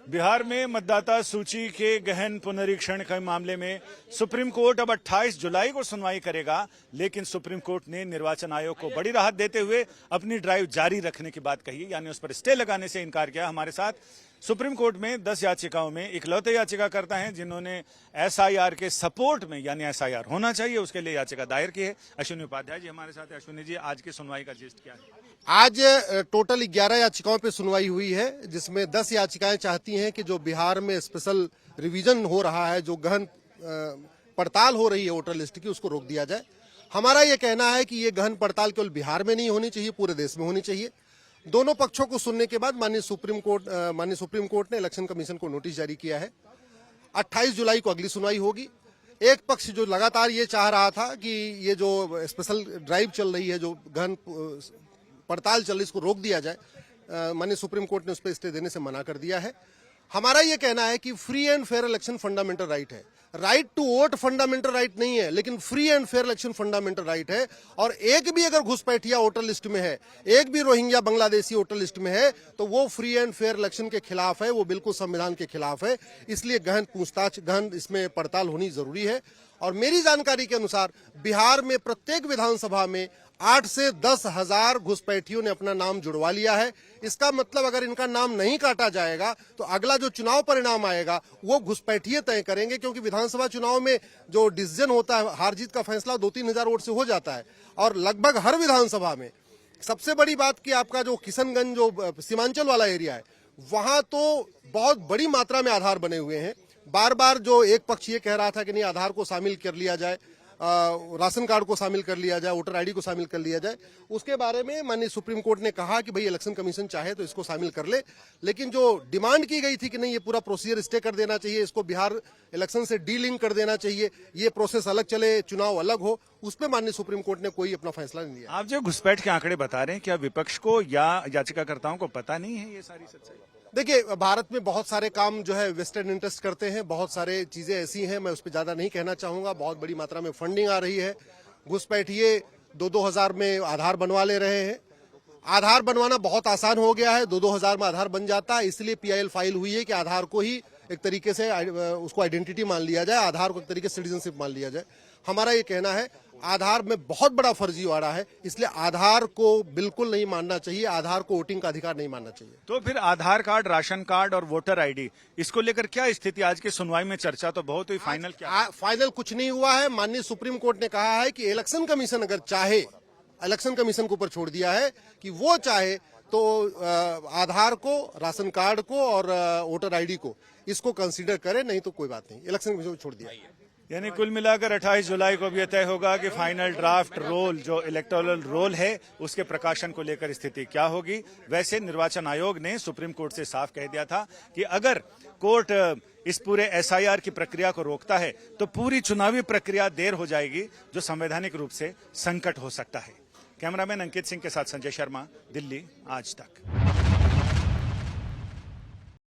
बिहार में मतदाता सूची के गहन पुनरीक्षण के मामले में सुप्रीम कोर्ट अब 28 जुलाई को सुनवाई करेगा, लेकिन सुप्रीम कोर्ट ने निर्वाचन आयोग को बड़ी राहत देते हुए अपनी ड्राइव जारी रखने की बात कही, यानी उस पर स्टे लगाने से इनकार किया। हमारे साथ सुप्रीम कोर्ट में 10 याचिकाओं में इकलौते याचिकाकर्ता हैं जिन्होंने एसआईआर के सपोर्ट में, यानी एसआईआर होना चाहिए उसके लिए याचिका दायर की है। अश्विनी उपाध्याय जी हमारे साथ हैं। अश्विनी जी, आज की सुनवाई का जिस्ट क्या है? आज टोटल 11 याचिकाओं पे सुनवाई हुई है, जिसमें 10 याचिकाएं चाहती हैं कि जो बिहार में स्पेशल रिवीजन हो रहा है, जो गहन पड़ताल हो रही है वोटर लिस्ट की, उसको रोक दिया जाए। हमारा ये कहना है कि ये गहन पड़ताल केवल बिहार में नहीं होनी चाहिए, पूरे देश में होनी चाहिए। दोनों पक्षों को सुनने के बाद माननीय सुप्रीम कोर्ट ने इलेक्शन कमीशन को नोटिस जारी किया है। 28 जुलाई को अगली सुनवाई होगी। एक पक्ष जो लगातार ये चाह रहा था कि ये जो स्पेशल ड्राइव चल रही है, जो गहन पड़ताल चल रही है, इसको रोक दिया जाए, माननीय सुप्रीम कोर्ट ने उस पर स्टे देने से मना कर दिया है। हमारा ये कहना है कि free and fair election fundamental right है। Right to vote fundamental right नहीं है, लेकिन free and fair election fundamental right है। और एक भी अगर घुसपैठिया वोटर लिस्ट में है, एक भी रोहिंग्या बांग्लादेशी वोटर लिस्ट में है, तो वो फ्री एंड फेयर इलेक्शन के खिलाफ है, वो बिल्कुल संविधान के खिलाफ है। इसलिए गहन पूछताछ, गहन इसमें पड़ताल होनी जरूरी है। और मेरी जानकारी के अनुसार बिहार में प्रत्येक विधानसभा में 8 से 10 हजार घुसपैठियों ने अपना नाम जुड़वा लिया है। इसका मतलब अगर इनका नाम नहीं काटा जाएगा तो अगला जो चुनाव परिणाम आएगा वो घुसपैठिए तय करेंगे, क्योंकि विधानसभा चुनाव में जो डिसीजन होता है, हार जीत का फैसला 2-3 हजार वोट से हो जाता है। और लगभग हर विधानसभा में सबसे बड़ी बात कि आपका जो किशनगंज, जो सीमांचल वाला एरिया है, वहां तो बहुत बड़ी मात्रा में आधार बने हुए हैं। बार बार जो एक पक्ष ये कह रहा था कि नहीं, आधार को शामिल कर लिया जाए, राशन कार्ड को शामिल कर लिया जाए, वोटर आईडी को शामिल कर लिया जाए, उसके बारे में माननीय सुप्रीम कोर्ट ने कहा कि भाई इलेक्शन कमीशन चाहे तो इसको शामिल कर ले। लेकिन जो डिमांड की गई थी कि नहीं, ये पूरा प्रोसीजर स्टे कर देना चाहिए, इसको बिहार इलेक्शन से डीलिंक कर देना चाहिए, ये प्रोसेस अलग चले, चुनाव अलग हो, उस पर माननीय सुप्रीम कोर्ट ने कोई अपना फैसला नहीं लिया। आप जो घुसपैठ के आंकड़े बता रहे हैं, क्या विपक्ष को या याचिकाकर्ताओं को पता नहीं है ये सारी सच्चाई? देखिए, भारत में बहुत सारे काम जो है वेस्टेड इंटरेस्ट करते हैं, बहुत सारे चीजें ऐसी हैं, मैं उस पर ज्यादा नहीं कहना चाहूंगा। बहुत बड़ी मात्रा में फंडिंग आ रही है। घुसपैठिए 2-2 हजार में आधार बनवा ले रहे हैं। आधार बनवाना बहुत आसान हो गया है, 2-2 हजार में आधार बन जाता है। इसलिए PIL फाइल हुई है कि आधार को ही एक तरीके से उसको आइडेंटिटी मान लिया जाए, आधार को एक तरीके से सिटीजनशिप मान लिया जाए। हमारा ये कहना है आधार में बहुत बड़ा फर्जीवाड़ा है, इसलिए आधार को बिल्कुल नहीं मानना चाहिए, आधार को वोटिंग का अधिकार नहीं मानना चाहिए। तो फिर आधार कार्ड, राशन कार्ड और वोटर आईडी, इसको लेकर क्या स्थिति? आज की सुनवाई में चर्चा तो बहुत हुई, फाइनल क्या? फाइनल कुछ नहीं हुआ है। माननीय सुप्रीम कोर्ट ने कहा है कि इलेक्शन कमीशन अगर चाहे, इलेक्शन कमीशन के ऊपर छोड़ दिया है कि वो चाहे तो आधार को, राशन कार्ड को और वोटर आईडी को इसको कंसीडर करे, नहीं तो कोई बात नहीं, इलेक्शन कमीशन को छोड़ दिया। यानी कुल मिलाकर 28 जुलाई को भी तय होगा कि फाइनल ड्राफ्ट रोल, जो इलेक्टोरल रोल है, उसके प्रकाशन को लेकर स्थिति क्या होगी। वैसे निर्वाचन आयोग ने सुप्रीम कोर्ट से साफ कह दिया था कि अगर कोर्ट इस पूरे एसआईआर की प्रक्रिया को रोकता है तो पूरी चुनावी प्रक्रिया देर हो जाएगी, जो संवैधानिक रूप से संकट हो सकता है। कैमरामैन अंकित सिंह के साथ संजय शर्मा, दिल्ली, आज तक।